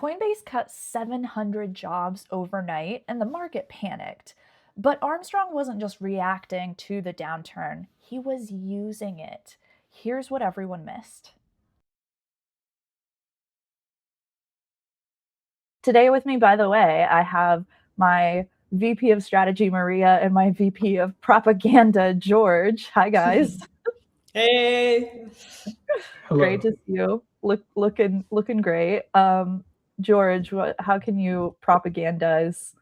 Coinbase cut 700 jobs overnight and the market panicked. But Armstrong wasn't just reacting to the downturn, he was using it. Here's what everyone missed. Today, with me, by the way, I have my VP of Strategy, Maria, and my VP of Propaganda, George. Hi, guys. Hey. Great Hello. to see you. Looking great. George, how can you propagandize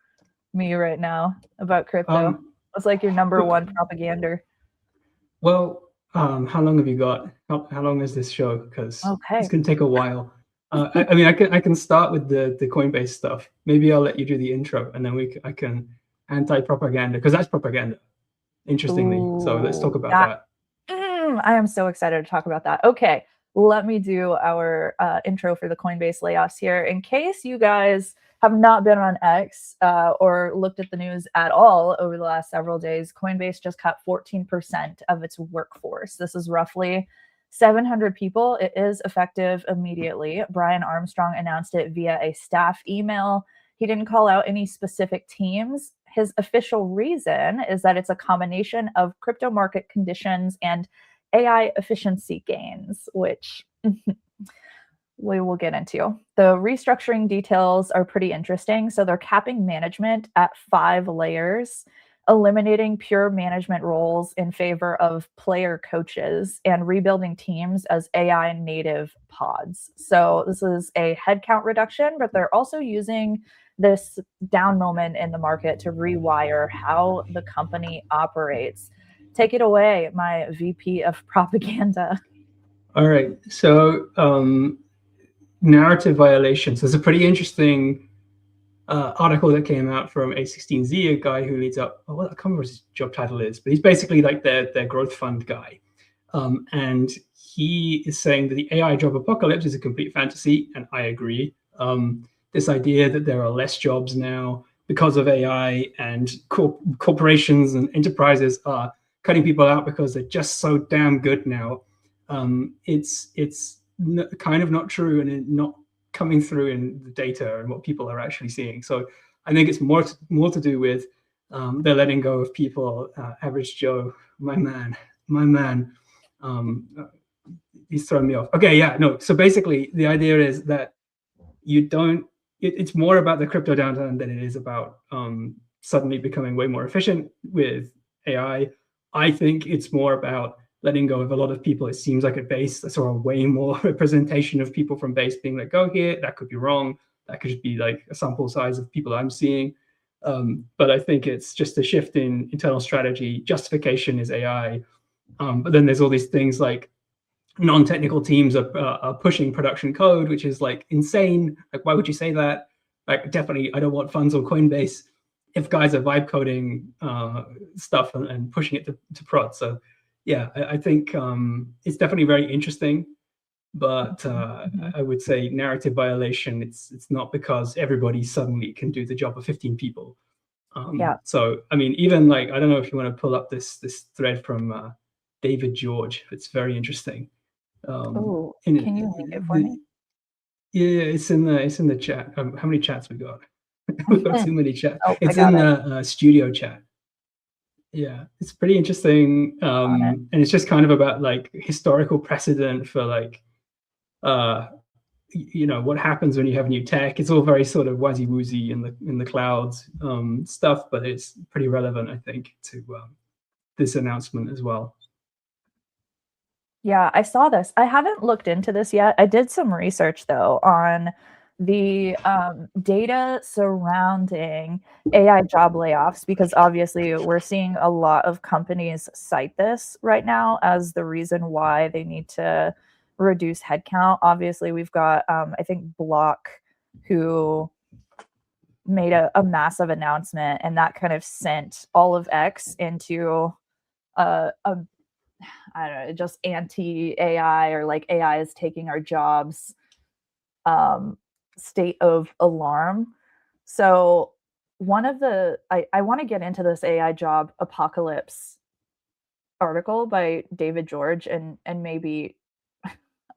me right now about crypto? What's like your number one propaganda? How long have you got? How long is this show? Because Okay. it's going to take a while. I mean, I can start with the Coinbase stuff. Maybe I'll let you do the intro, and then I can anti-propaganda, because that's propaganda, interestingly. So let's talk about that. I am so excited to talk about that. Okay, let me do our intro for the Coinbase layoffs here. In case you guys have not been on X or looked at the news at all over the last several days, Coinbase just cut 14% of its workforce. This is roughly 700 people. It is effective immediately. Brian Armstrong announced it via a staff email. He didn't call out any specific teams. His official reason is that it's a combination of crypto market conditions and AI efficiency gains, which we will get into. The restructuring details are pretty interesting. So they're capping management at 5 layers, eliminating pure management roles in favor of player coaches, and rebuilding teams as AI native pods. So this is a headcount reduction, but they're also using this down moment in the market to rewire how the company operates. Take it away, my VP of propaganda. All right. So narrative violations. There's a pretty interesting article that came out from A16Z, a guy who leads up, well, I can't remember what his job title is, but he's basically like their growth fund guy. And he is saying that the AI job apocalypse is a complete fantasy, and I agree. This idea that there are less jobs now because of AI, and corporations and enterprises are cutting people out because they're just so damn good now. It's kind of not true, and not coming through in the data and what people are actually seeing. So I think it's more to do with they're letting go of people. Average Joe, my man, he's throwing me off. Okay, yeah, no. So basically, the idea is that you don't. It's more about the crypto downturn than it is about suddenly becoming way more efficient with AI. I think it's more about letting go of a lot of people. It seems like at Base, I saw a way more representation of people from Base being let go here. That could be wrong. That could just be like a sample size of people I'm seeing. But I think it's just a shift in internal strategy. Justification is AI. But then there's all these things like non-technical teams are pushing production code, which is like insane. Like, why would you say that? Like, definitely, I don't want funds on Coinbase if guys are vibe coding stuff and pushing it to prod. So yeah, I think it's definitely very interesting, but I would say narrative violation. It's not because everybody suddenly can do the job of 15 people. So I mean, even like, I don't know if you want to pull up this thread from David George. It's very interesting. Can you link it for me? Yeah, it's in the chat. How many chats we got? We've got too many chats. It's in the studio chat. Yeah, it's pretty interesting, and it's just kind of about like historical precedent for like, what happens when you have new tech. It's all very sort of wazzy woozy in the clouds stuff, but it's pretty relevant, I think, to this announcement as well. Yeah, I saw this. I haven't looked into this yet. I did some research though on the data surrounding AI job layoffs, because obviously we're seeing a lot of companies cite this right now as the reason why they need to reduce headcount. Obviously, we've got I think Block, who made a massive announcement, and that kind of sent all of X into a I don't know, just anti-AI, or like AI is taking our jobs state of alarm. So one of the I want to get into this AI job apocalypse article by David George, and maybe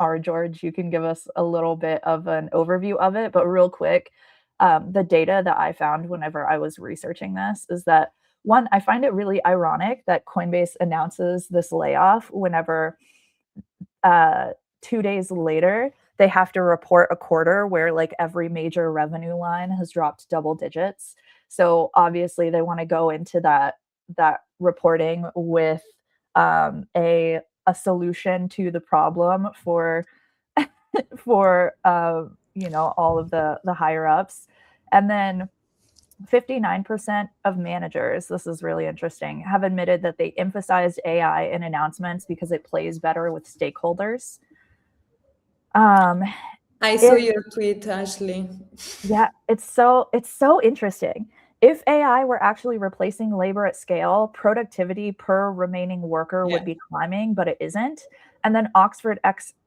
are, George, you can give us a little bit of an overview of it. But real quick, the data that I found whenever I was researching this is that one, I find it really ironic that Coinbase announces this layoff whenever 2 days later they have to report a quarter where like every major revenue line has dropped double digits. So obviously they want to go into that reporting with a solution to the problem for for all of the higher ups. And then 59% of managers, this is really interesting, have admitted that they emphasized AI in announcements because it plays better with stakeholders. I saw your tweet, Ashley. Yeah, it's so interesting. If AI were actually replacing labor at scale, productivity per remaining worker would be climbing, but it isn't. And then Oxford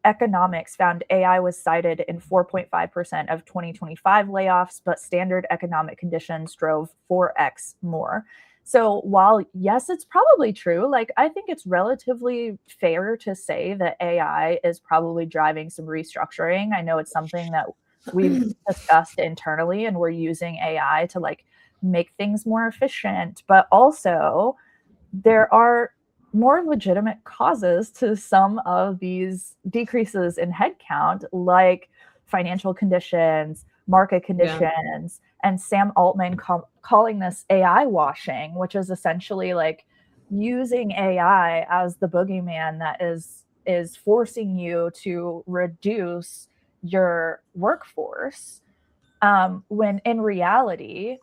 Economics found AI was cited in 4.5% of 2025 layoffs, but standard economic conditions drove 4x more. So while, yes, it's probably true, like I think it's relatively fair to say that AI is probably driving some restructuring. I know it's something that we've discussed internally, and we're using AI to like make things more efficient, but also there are more legitimate causes to some of these decreases in headcount, like financial conditions, market conditions, and Sam Altman calling this AI washing, which is essentially like using AI as the boogeyman that is forcing you to reduce your workforce, when in reality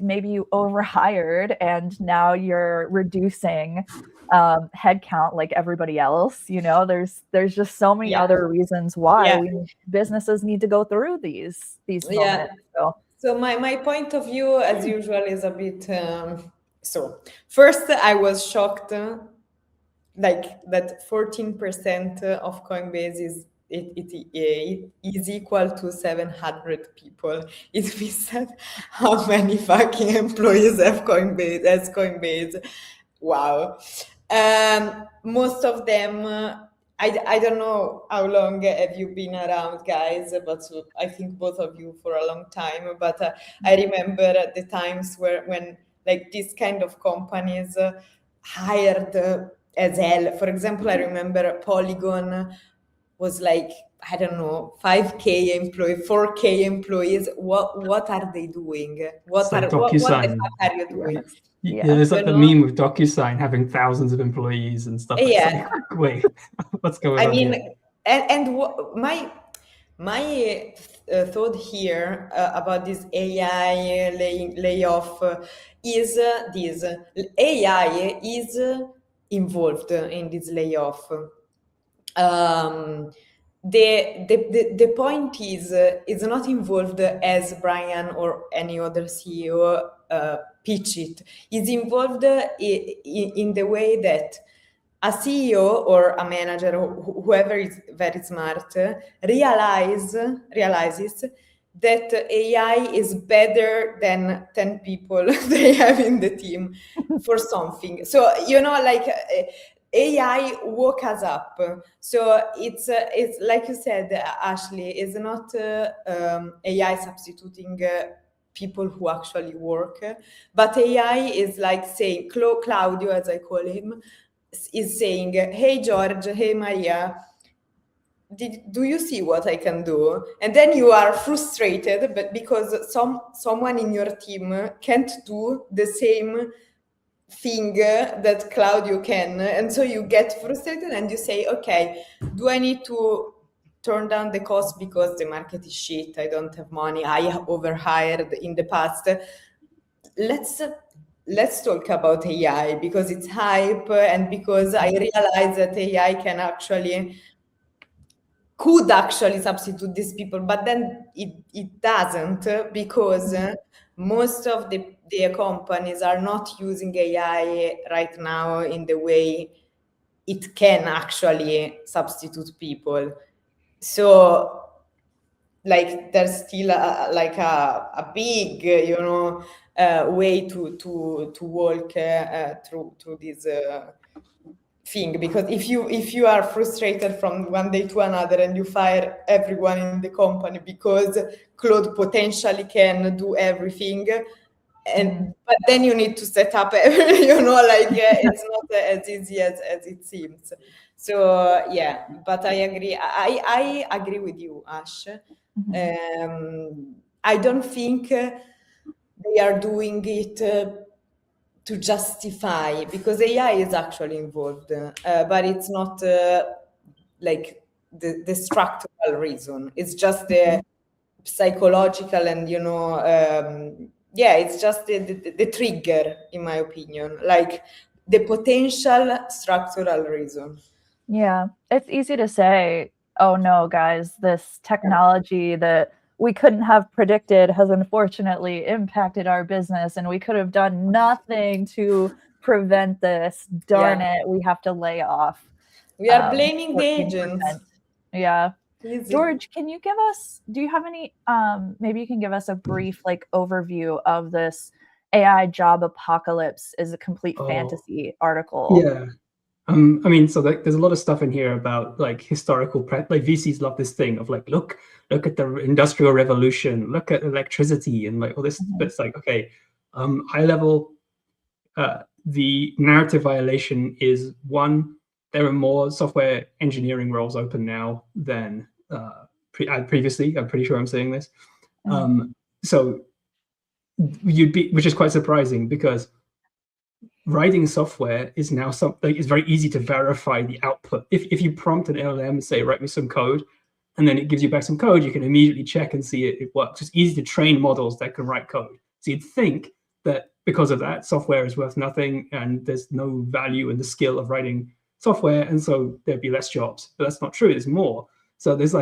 maybe you overhired and now you're reducing headcount like everybody else. There's just so many other reasons why businesses need to go through these moments. So my point of view, as usual, is a bit so first I was shocked like that 14% of Coinbase is equal to 700 people. It means that how many fucking employees have Coinbase? Wow. Most of them, I don't know how long have you been around, guys, but I think both of you for a long time. But I remember at the times when like this kind of companies hired as hell. For example, I remember Polygon was like, I don't know, 5K employees, 4K employees. What are they doing? What the fuck are you doing? There's like the meme with DocuSign having thousands of employees and stuff. Yeah. Like, wait, what's going on here? My thought here about this AI layoff is this. AI is involved in this layoff. The point is not involved as Brian or any other CEO pitch it. It's involved in the way that a CEO or a manager or whoever is very smart realizes that AI is better than 10 people they have in the team for something. So, like AI woke us up. So it's like you said, Ashley, it's not AI substituting people who actually work, but AI is like saying, Claudio, as I call him, is saying, hey, George, hey, Maria, do you see what I can do? And then you are frustrated, but because someone in your team can't do the same thing that Claudio can, and so you get frustrated and you say, okay, do I need to turn down the cost because the market is shit, I don't have money, I overhired in the past? Let's talk about AI because it's hype, and because I realize that AI could actually substitute these people, but then it doesn't, because most of the companies are not using AI right now in the way it can actually substitute people. So like there's still a big way to walk through this thing, because if you are frustrated from one day to another and you fire everyone in the company because Claude potentially can do everything, and but then you need to set up it's not as easy as it seems. So yeah, but I agree. I agree with you, Ash. I don't think they are doing it to justify, because AI is actually involved, but it's not like the structural reason. It's just the psychological and it's just the trigger, in my opinion, like the potential structural reason. Yeah, it's easy to say, oh no, guys, this technology that we couldn't have predicted has unfortunately impacted our business and we could have done nothing to prevent this. Darn it, we have to lay off. We are blaming the 14%. agents. Yeah. Easy. George, can you do you have any, maybe you can give us a brief overview of this AI job apocalypse is a complete fantasy article. Yeah. I mean, so there's a lot of stuff in here about historical, VCs love this thing of look at the Industrial Revolution, look at electricity and all this. But it's okay, high level, the narrative violation is one, there are more software engineering roles open now than previously. I'm pretty sure I'm saying this. So which is quite surprising, because writing software is now something, it's very easy to verify the output. If you prompt an LLM and say, write me some code, and then it gives you back some code, you can immediately check and see it works. It's easy to train models that can write code. So you'd think that because of that, software is worth nothing and there's no value in the skill of writing software, and so there'd be less jobs. But that's not true, there's more. So there's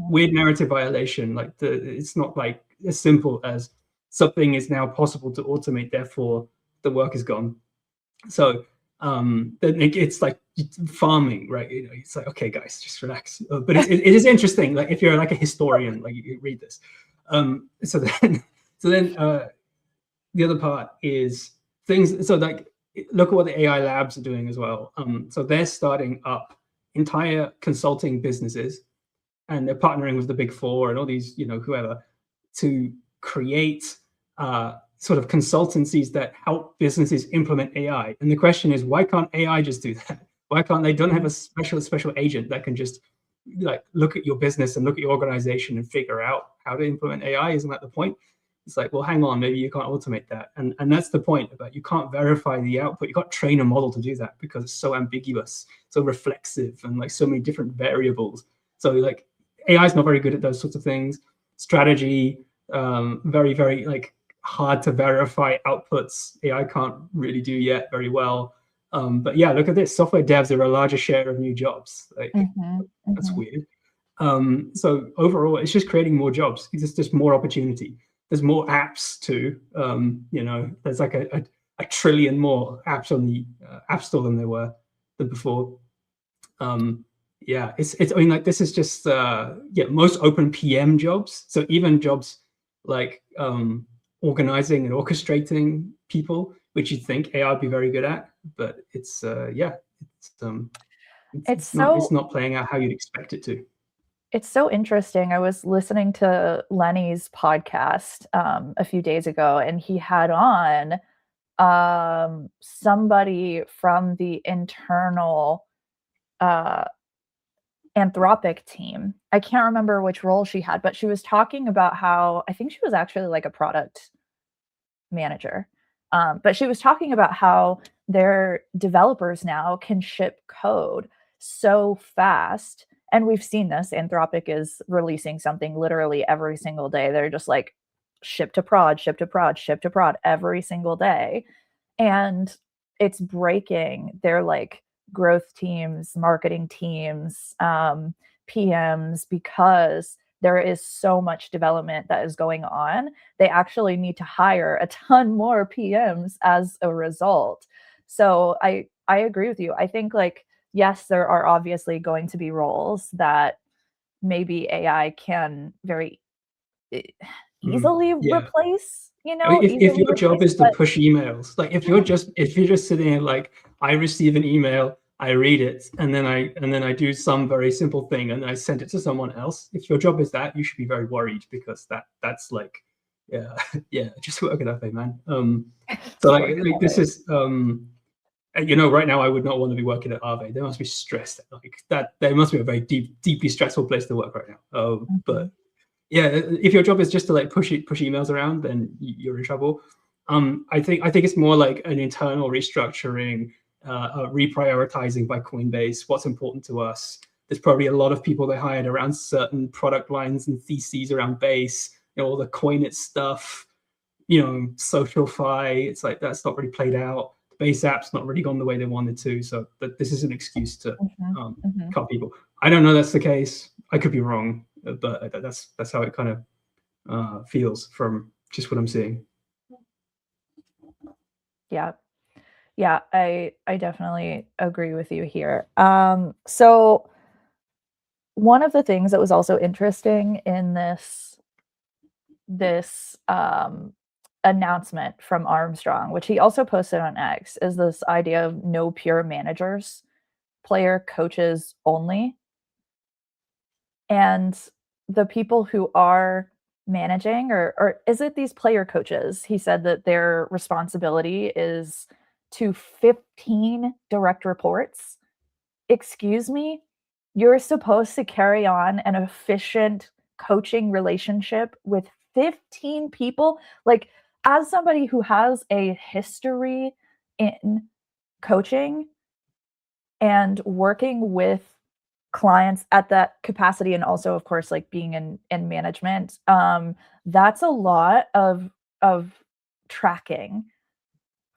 weird narrative violation. It's not as simple as something is now possible to automate, therefore the work is gone. So it's like farming, right? It's okay, guys, just relax. But it is interesting. If you're a historian, you read this. So then the other part is things. So look at what the AI labs are doing as well. So they're starting up entire consulting businesses, and they're partnering with the Big Four and all these, whoever, to create sort of consultancies that help businesses implement AI. And the question is, why can't AI just do that? Why can't they don't have a special agent that can just look at your business and look at your organization and figure out how to implement AI? Isn't that the point? It's well, hang on, maybe you can't automate that. And that's the point about, you can't verify the output. You can't train a model to do that because it's so ambiguous, so reflexive, and so many different variables. So AI is not very good at those sorts of things. Strategy, very, very hard to verify outputs. AI can't really do yet very well. But yeah, look at this. Software devs are a larger share of new jobs. That's weird. So overall, it's just creating more jobs. It's just more opportunity. There's more apps too. There's a trillion more apps on the App Store than before. Yeah, I mean, this is just most open PM jobs. So even jobs organizing and orchestrating people, which you'd think AI would be very good at, but it's not playing out how you'd expect it to. It's so interesting. I was listening to Lenny's podcast a few days ago, and he had on somebody from the internal Anthropic team. I can't remember which role she had, but she was talking about how, I think she was actually a product manager. But she was talking about how their developers now can ship code so fast. And we've seen this. Anthropic is releasing something literally every single day. They're just ship to prod, ship to prod, ship to prod every single day. And it's breaking their growth teams, marketing teams, PMs, because there is so much development that is going on. They actually need to hire a ton more PMs as a result. So I agree with you. I think yes, there are obviously going to be roles that maybe AI can very easily replace. If your job is to push emails, if you're just sitting there I receive an email, I read it, and then I do some very simple thing, and I send it to someone else. If your job is that, you should be very worried, because that's like, yeah, yeah, just work it out, man. So like this is right now I would not want to be working at Aave. They must be stressed. Like that, they must be a very deeply stressful place to work right now. But yeah, if your job is just to like push emails around, then you're in trouble. I think it's more like an internal restructuring, reprioritizing by Coinbase. What's important to us? There's probably a lot of people they hired around certain product lines and theses around Base. All the Coinit stuff. SocialFi. It's like that's not really played out. Base app's not really gone the way they wanted to. So this is an excuse to cut people. I don't know that's the case. I could be wrong, but that's how it kind of feels from just what I'm seeing. Yeah, I definitely agree with you here. So one of the things that was also interesting in this announcement from Armstrong, which he also posted on X, is this idea of no pure managers, player coaches only. And the people who are managing, or is it these player coaches? He said that their responsibility is to 15 direct reports. Excuse me? You're supposed to carry on an efficient coaching relationship with 15 people? Like, as somebody who has a history in coaching and working with clients at that capacity, and also of course like being in management, that's a lot of tracking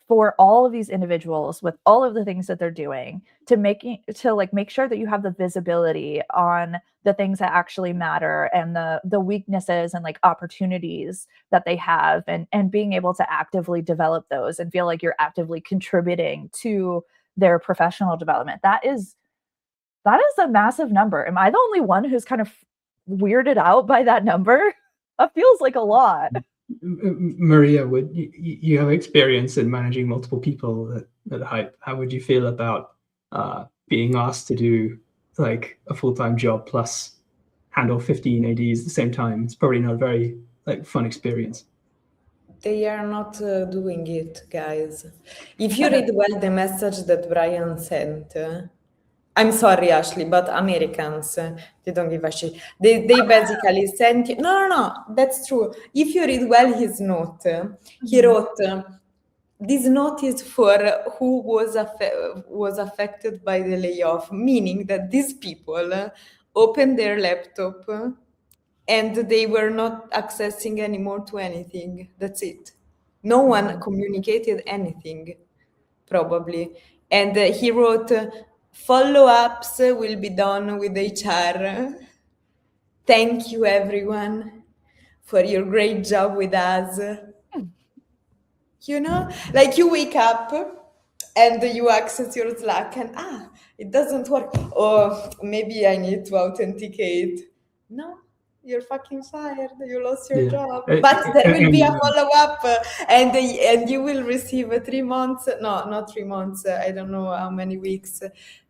for all of these individuals with all of the things that they're doing to make sure that you have the visibility on the things that actually matter and the weaknesses and like opportunities that they have, and being able to actively develop those and feel like you're actively contributing to their professional development. That is a massive number. Am I the only one who's kind of weirded out by that number? That feels like a lot. Maria, would you have experience in managing multiple people at Hype? How would you feel about being asked to do like a full-time job plus handle 15 ADs at the same time? It's probably not a very fun experience. They are not doing it, guys. If you read well the message that Brian sent, I'm sorry, Ashley, but Americans, they don't give a shit. They basically sent you... No, that's true. If you read well his note, he wrote, this note is for who was affected by the layoff, meaning that these people opened their laptop and they were not accessing anymore to anything. That's it. No one communicated anything, probably. And he wrote, follow-ups will be done with HR. Thank you, everyone, for your great job with us. Like you wake up and you access your Slack and it doesn't work. Or maybe I need to authenticate. No, you're fucking fired. You lost your job. But there will be a follow-up and you will receive 3 months. No, not 3 months. I don't know how many weeks.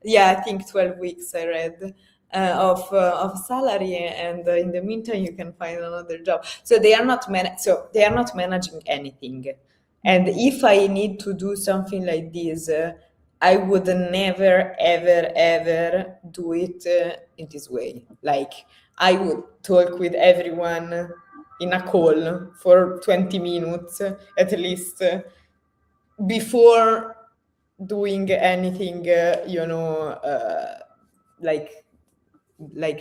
Yeah, I think 12 weeks I read of salary. And in the meantime, you can find another job. So they are not managing anything. And if I need to do something like this, I would never, ever, ever do it in this way. Like, I would talk with everyone in a call for 20 minutes at least before doing anything, like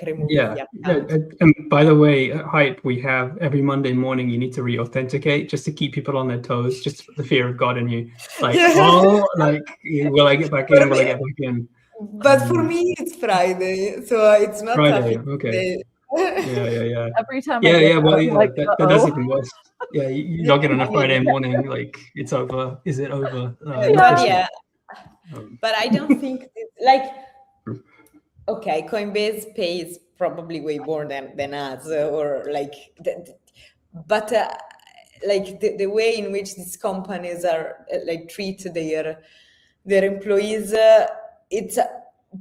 removing the account. And by the way, at Hype, we have every Monday morning you need to re-authenticate just to keep people on their toes, just to put the fear of God in you. Like, will I get back in? Will I get back in? But for me, it's Friday, so it's not Friday. Okay. Yeah. Every time that does even worse. Yeah, you log in on a Friday morning, like it's over. Is it over? But I don't think okay, Coinbase pays probably way more than us, or but the way in which these companies are treat their employees, it's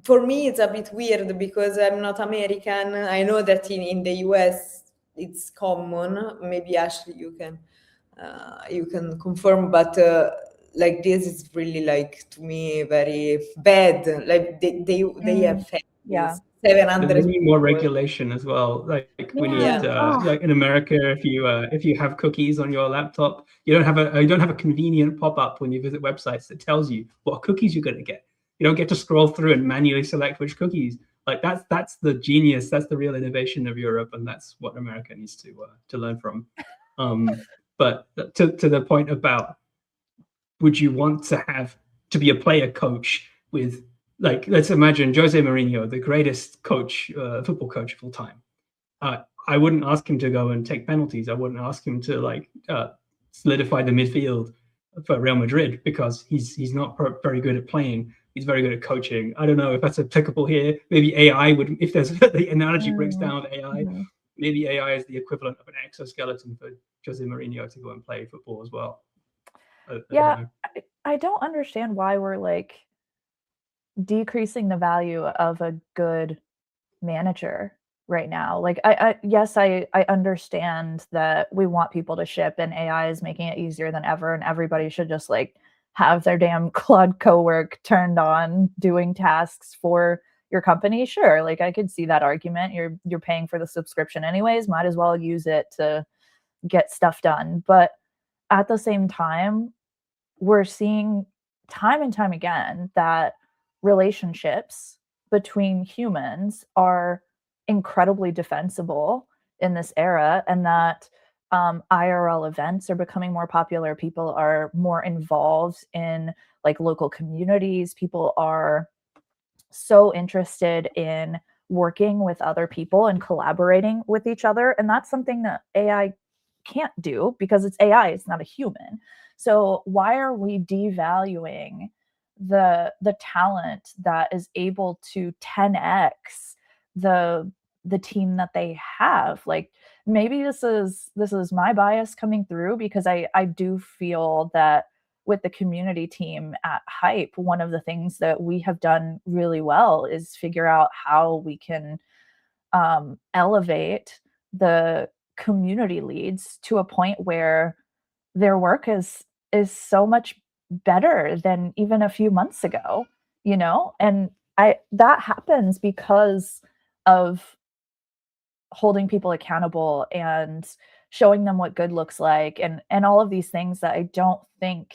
for me it's a bit weird because I'm not American. I know that in the US it's common. Maybe Ashley, you can confirm, but like this is really like to me very bad. Like they have Yeah. families, 700 We need more people. regulation as well. Like we need, Yeah. like in America, if you have cookies on your laptop, you don't have a convenient pop-up when you visit websites that tells you what cookies you're going to get. You don't get to scroll through and manually select which cookies. Like that's the genius. That's the real innovation of Europe, and that's what America needs to learn from. But to the point about, would you want to be a player coach with, like, let's imagine Jose Mourinho, the greatest football coach of all time. I wouldn't ask him to go and take penalties. I wouldn't ask him to solidify the midfield for Real Madrid, because he's not very good at playing. He's very good at coaching. I don't know if that's applicable here. Maybe AI would, if there's the analogy breaks down with AI, maybe AI is the equivalent of an exoskeleton for Jose Mourinho to go and play football as well. I don't understand why we're like decreasing the value of a good manager right now. Like yes, I understand that we want people to ship and AI is making it easier than ever, and everybody should just like have their damn Claude cowork turned on doing tasks for your company. Sure, like I could see that argument. You're paying for the subscription anyways, might as well use it to get stuff done. But at the same time, we're seeing time and time again that relationships between humans are incredibly defensible in this era, and that IRL events are becoming more popular. People are more involved in like local communities. People are so interested in working with other people and collaborating with each other. And that's something that AI can't do because it's AI, it's not a human. So why are we devaluing the talent that is able to 10x the team that they have? Like maybe this is my bias coming through, because I do feel that with the community team at Hype, one of the things that we have done really well is figure out how we can elevate the community leads to a point where their work is so much better than even a few months ago, you know? And that happens because of holding people accountable and showing them what good looks like, and all of these things that I don't think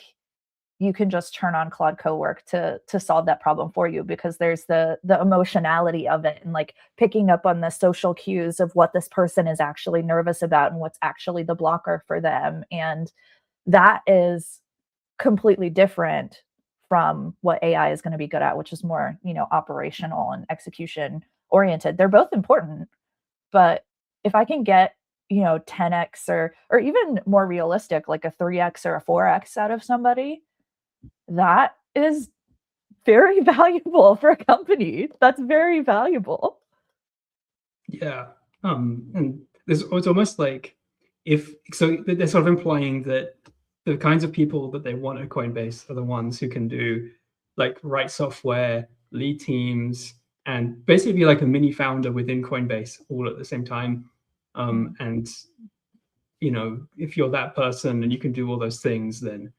you can just turn on Claude Cowork to solve that problem for you, because there's the emotionality of it and like picking up on the social cues of what this person is actually nervous about and what's actually the blocker for them. And that is completely different from what AI is going to be good at, which is more, operational and execution oriented. They're both important, but if I can get 10x or even more realistic, like a 3x or a 4x out of somebody, that is very valuable for a company. That's very valuable. Yeah. And it's almost like they're sort of implying that the kinds of people that they want at Coinbase are the ones who can do like write software, lead teams, and basically be like a mini founder within Coinbase all at the same time. And if you're that person and you can do all those things, then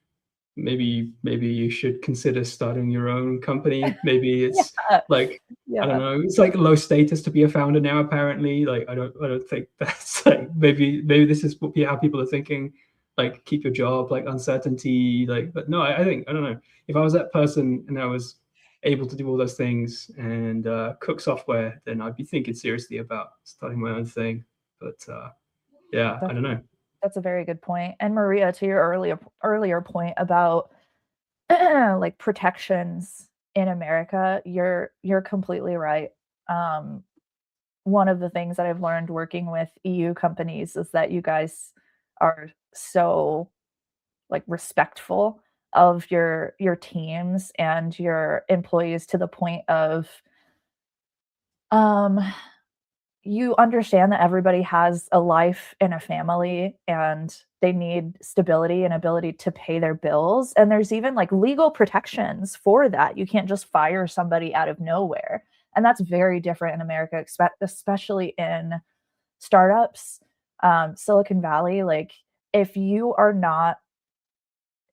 maybe you should consider starting your own company. Maybe it's I don't know, it's like low status to be a founder now, apparently. Like I don't think that's like, maybe this is how people are thinking, like keep your job, like uncertainty, like. But no, I think, I don't know, if I was that person and I was able to do all those things and cook software, then I'd be thinking seriously about starting my own thing. But I don't know. That's a very good point. And Maria, to your earlier point about like protections in America, you're completely right. One of the things that I've learned working with EU companies is that you guys are so like respectful of your teams and your employees, to the point of you understand that everybody has a life and a family, and they need stability and ability to pay their bills. And there's even like legal protections for that. You can't just fire somebody out of nowhere. And that's very different in America, especially in startups, Silicon Valley. Like if you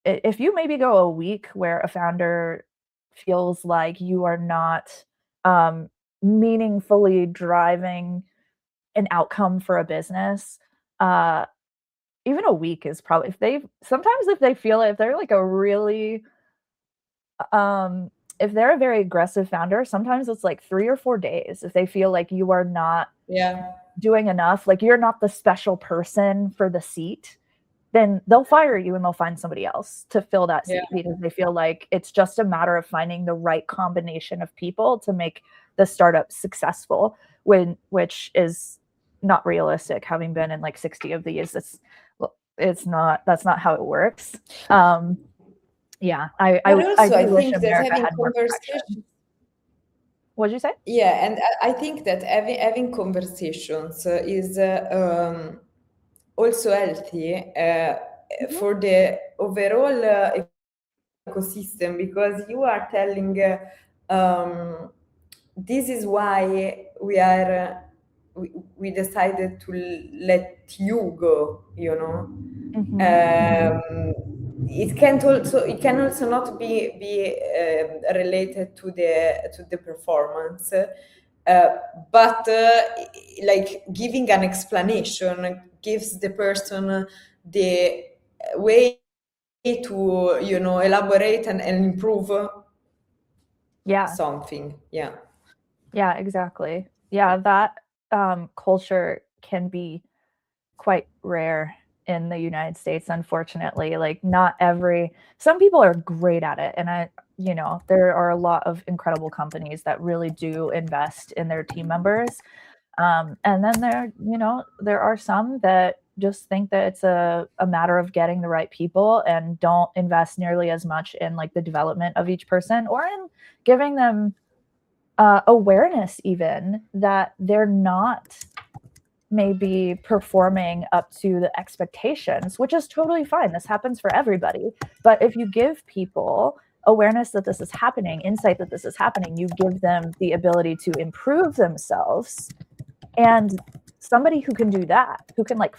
maybe go a week where a founder feels like you are not meaningfully driving an outcome for a business, even a week is probably, if they feel it, if they're like a really if they're a very aggressive founder, sometimes it's like 3 or 4 days. If they feel like you are not doing enough, like you're not the special person for the seat, then they'll fire you and they'll find somebody else to fill that seat, because they feel like it's just a matter of finding the right combination of people to make the startup successful, which is not realistic. Having been in like 60 of these, that's not how it works. Yeah, I think that having conversations. What'd you say? Yeah, and I think that having conversations is also healthy for the overall ecosystem, because you are telling this is why we decided to let you go, you know. It can also not be related to the performance, but like giving an explanation gives the person the way to, you know, elaborate and improve something. Yeah, exactly. Yeah, that culture can be quite rare in the United States, unfortunately. Like some people are great at it, and there are a lot of incredible companies that really do invest in their team members. And then there are some that just think that it's a matter of getting the right people and don't invest nearly as much in like the development of each person, or in giving them awareness even that they're not maybe performing up to the expectations, which is totally fine. This happens for everybody. But if you give people awareness that this is happening, insight that this is happening, you give them the ability to improve themselves. And somebody who can do that, who can like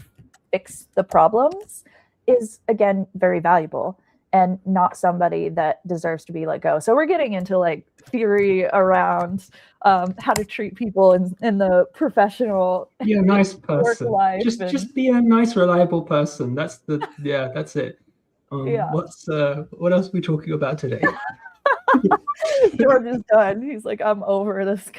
fix the problems, is again very valuable, and not somebody that deserves to be let go. So we're getting into like theory around how to treat people in the professional nice person. work life. Just be a nice, reliable person. That's it. What else are we talking about today? George is done. He's like, I'm over this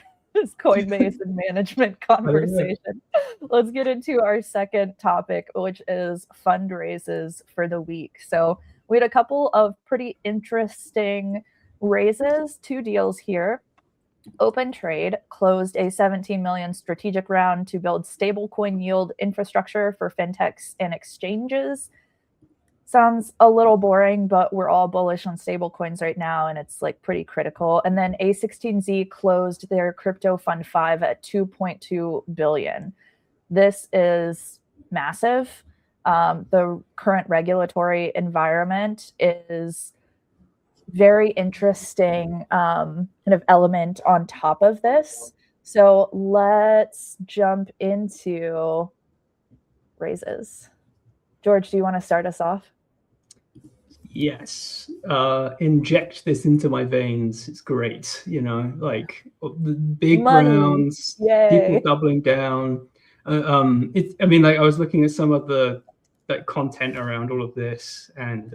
Coinbase and management conversation. Let's get into our second topic, which is fundraisers for the week. So we had a couple of pretty interesting raises, 2 deals here. Open Trade closed a $17 million strategic round to build stablecoin yield infrastructure for fintechs and exchanges. Sounds a little boring, but we're all bullish on stablecoins right now, and it's like pretty critical. And then A16Z closed their crypto fund 5 at $2.2 billion. This is massive. The current regulatory environment is very interesting kind of element on top of this. So let's jump into raises. George, do you want to start us off? Yes. Inject this into my veins. It's great. Like the big rounds, people doubling down. I was looking at some of the content around all of this, and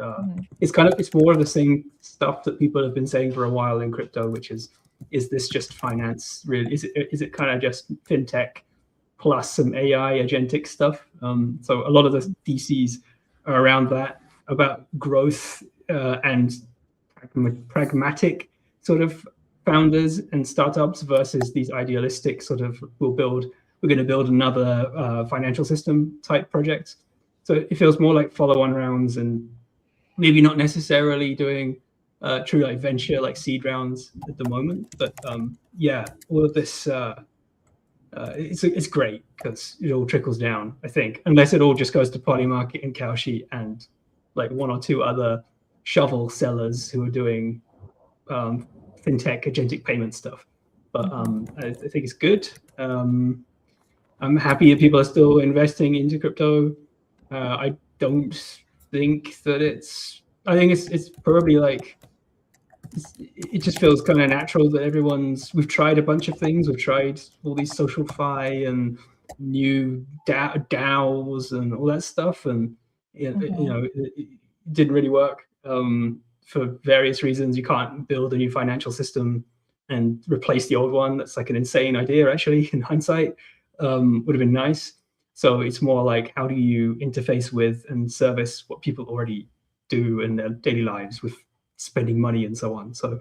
it's more of the same stuff that people have been saying for a while in crypto, which is this just finance? Really, is it kind of just fintech plus some AI agentic stuff? So a lot of the DCs are around that, about growth and pragmatic sort of founders and startups versus these idealistic sort of we're going to build another financial system type projects. So it feels more like follow-on rounds, and maybe not necessarily doing true like venture like seed rounds at the moment. But all of this it's great because it all trickles down, I think, unless it all just goes to Polymarket and Cowsheet and like one or two other shovel sellers who are doing fintech agentic payment stuff. But I think it's good. I'm happy that people are still investing into crypto. I don't think that I think it's probably like, it just feels kind of natural that we've tried a bunch of things. We've tried all these social fi and new DAOs and all that stuff. And, it didn't really work for various reasons. You can't build a new financial system and replace the old one. That's like an insane idea, actually, in hindsight. Would have been nice. So it's more like, how do you interface with and service what people already do in their daily lives with spending money and so on. So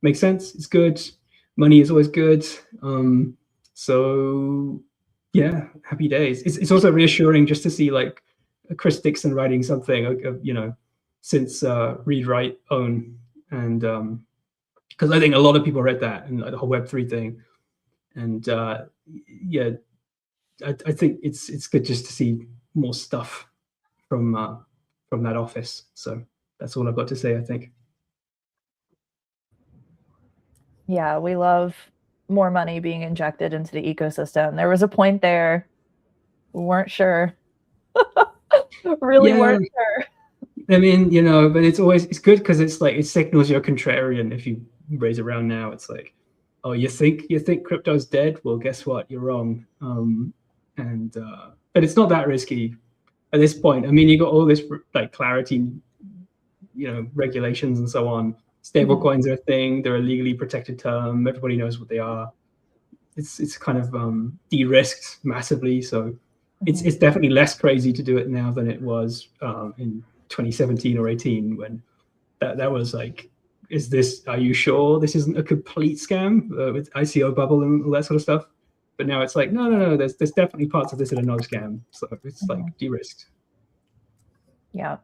makes sense. It's good. Money is always good. So yeah, happy days. It's also reassuring just to see like Chris Dixon writing something, since Read, Write, Own, and because I think a lot of people read that and the whole Web3 thing, and yeah, I think it's good just to see more stuff from that office. So that's all I've got to say, I think. Yeah, we love more money being injected into the ecosystem. There was a point there, we weren't sure. Weren't sure. I mean, but it's good because it's like, it signals you're contrarian. If you raise around now, it's like, oh, you think crypto's dead? Well, guess what? You're wrong. But it's not that risky at this point. I mean, you got all this like clarity, regulations and so on. Stable coins are a thing. They're a legally protected term. Everybody knows what they are. It's kind of de-risked massively. So it's definitely less crazy to do it now than it was in 2017 or 18, when that was like, are you sure this isn't a complete scam with ICO bubble and all that sort of stuff? But now it's like, no, there's definitely parts of this that are not a scam. So it's like de-risked. Yeah.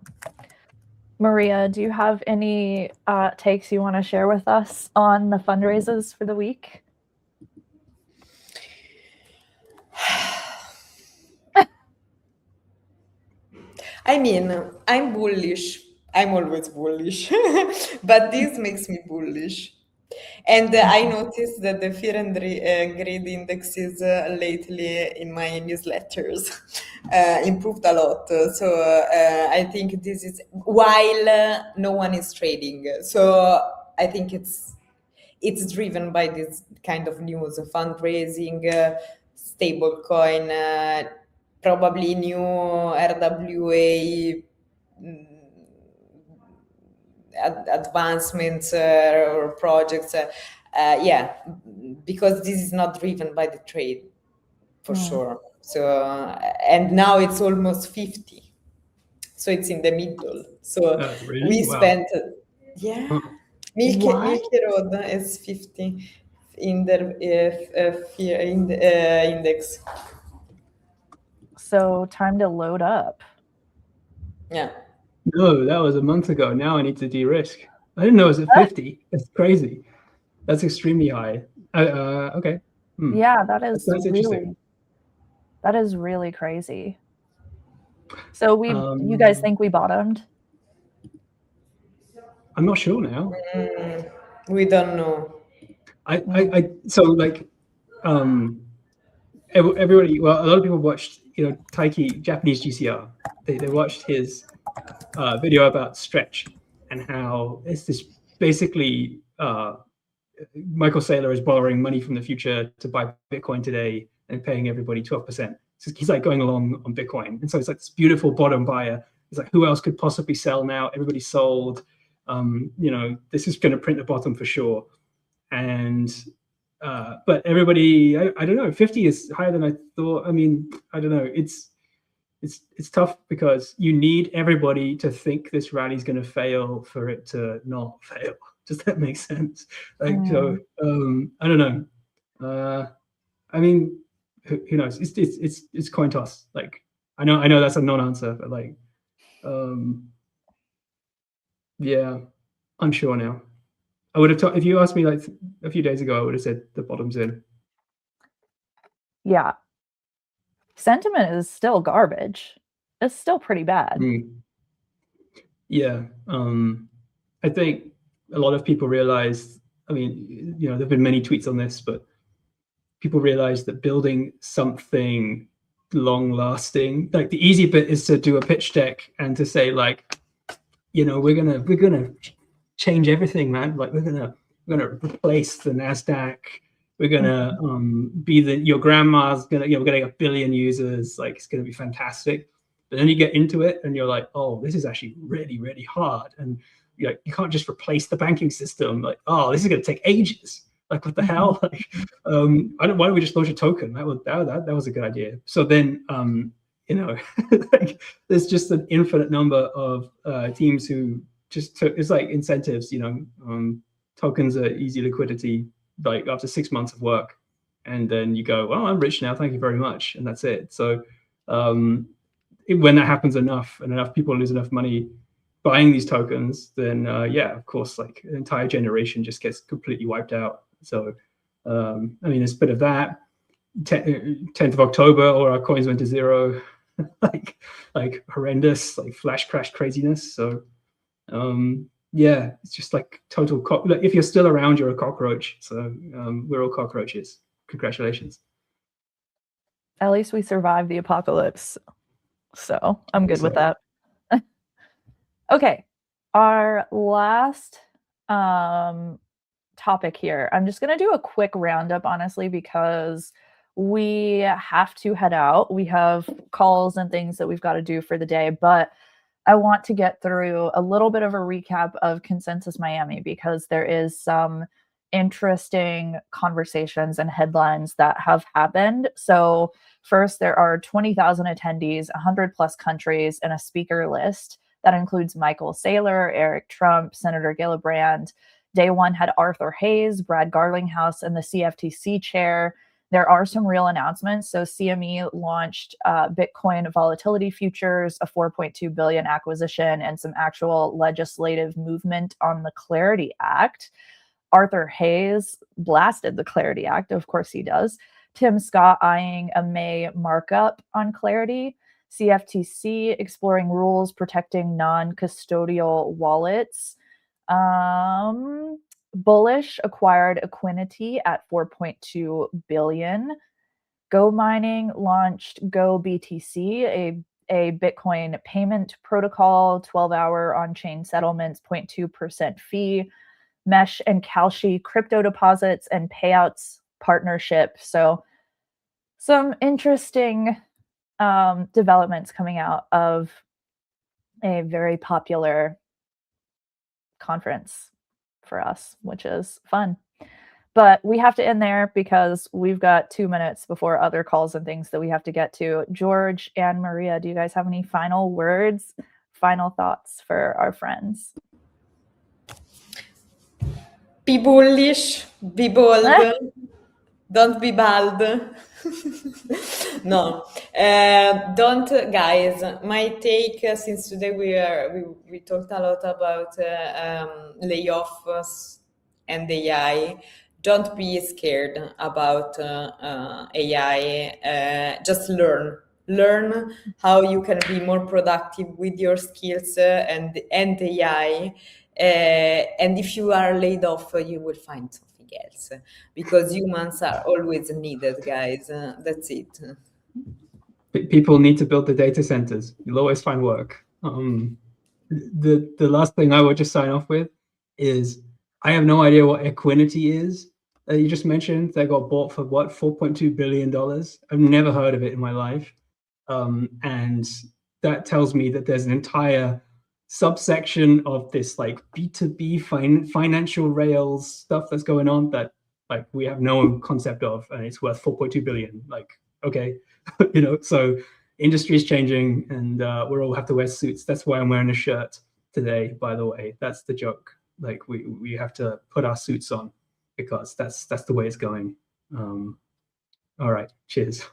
Maria, do you have any takes you want to share with us on the fundraisers for the week? I mean, I'm bullish. I'm always bullish, but this makes me bullish. And I noticed that the fear and greed indexes lately in my newsletters improved a lot. So I think this is while no one is trading. So I think it's driven by this kind of news, fundraising, stablecoin, probably new RWA advancements or projects. Yeah, because this is not driven by the trade for sure. So and now it's almost 50. So it's in the middle. So really? we Wow. spent, Milky Road is 50 in the index. So time to load up. Yeah. No, that was a month ago. Now I need to de-risk. I didn't know it was at 50. That's crazy. That's extremely high. Okay. Yeah, that's interesting. That is really crazy. So you guys think we bottomed? I'm not sure now. We don't know. So like, everybody, well, a lot of people watched, Taiki, Japanese GCR. They watched his video about Stretch and how it's this basically Michael Saylor is borrowing money from the future to buy Bitcoin today and paying everybody 12%. So he's like going along on Bitcoin. And so it's like this beautiful bottom buyer. It's like, who else could possibly sell now? Everybody's sold. This is going to print the bottom for sure. And but everybody, I don't know, 50 is higher than I thought. I mean, I don't know. It's tough because you need everybody to think this rally is going to fail for it to not fail. Does that make sense? Like, so I don't know. I mean, who knows? It's coin toss. Like, I know that's a non-answer, but like, yeah, unsure now. I would have if you asked me like a few days ago, I would have said the bottom's in. Yeah. Sentiment is still garbage. It's still pretty bad. Yeah. I think a lot of people realize, I mean, you know, there've been many tweets on this, but people realize that building something long lasting, like the easy bit is to do a pitch deck and to say like, you know, we're gonna change everything, man. Like we're gonna replace the NASDAQ. We're gonna be your grandma's gonna, you know, we're gonna get 1 billion users. Like it's gonna be fantastic. But then you get into it and you're like, oh, this is actually really, really hard. And you know, you can't just replace the banking system. Like, oh, this is gonna take ages. Like what the hell? Like, why don't we just launch a token? That was a good idea. So then you know, like there's just an infinite number of teams who just took, it's like incentives, you know, tokens are easy liquidity, like after 6 months of work. And then you go, well, I'm rich now, thank you very much. And that's it. So when that happens enough and enough people lose enough money buying these tokens, then yeah, of course, like an entire generation just gets completely wiped out. So, I mean, it's a bit of that. 10th of October, all our coins went to zero. like horrendous, like flash crash craziness. So yeah, it's just like total like, if you're still around, you're a cockroach. So we're all cockroaches. Congratulations. At least we survived the apocalypse, so I'm good with that. Okay, our last topic here. I'm just gonna do a quick roundup, honestly, because we have to head out. We have calls and things that we've got to do for the day, but I want to get through a little bit of a recap of Consensus Miami because there is some interesting conversations and headlines that have happened. So first, there are 20,000 attendees, 100 plus countries, and a speaker list that includes Michael Saylor, Eric Trump, Senator Gillibrand. Day one had Arthur Hayes, Brad Garlinghouse, and the CFTC chair. There are some real announcements. So CME launched Bitcoin volatility futures, a 4.2 billion acquisition, and some actual legislative movement on the Clarity Act. Arthur Hayes blasted the Clarity Act. Of course he does. Tim Scott eyeing a May markup on Clarity. CFTC exploring rules protecting non-custodial wallets. Bullish acquired Equinity at 4.2 billion. Go Mining launched Go BTC, a Bitcoin payment protocol, 12-hour on-chain settlements, 0.2% fee. Mesh and Kalshi crypto deposits and payouts partnership. So some interesting developments coming out of a very popular conference for us, which is fun. But we have to end there because we've got 2 minutes before other calls and things that we have to get to. George and Maria, do you guys have any final words, final thoughts for our friends? Be bullish, be bold, don't be bald. No, don't, guys. My take since today we talked a lot about layoffs and AI. Don't be scared about AI. Just learn how you can be more productive with your skills and AI. And if you are laid off, you will find something else because humans are always needed, guys. That's it. People need to build the data centers. You'll always find work. The last thing I would just sign off with is I have no idea what Equinity is that you just mentioned. They got bought for what, $4.2 billion? I've never heard of it in my life. And that tells me that there's an entire subsection of this like B2B financial rails stuff that's going on that like we have no concept of, and it's worth 4.2 billion. Like, okay, you know, so industry is changing and we all have to wear suits. That's why I'm wearing a shirt today, by the way. That's the joke. Like we have to put our suits on because that's the way it's going. All right, cheers.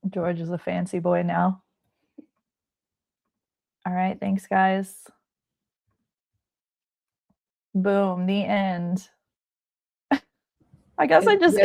George is a fancy boy now. All right, thanks, guys. Boom, the end. I guess I just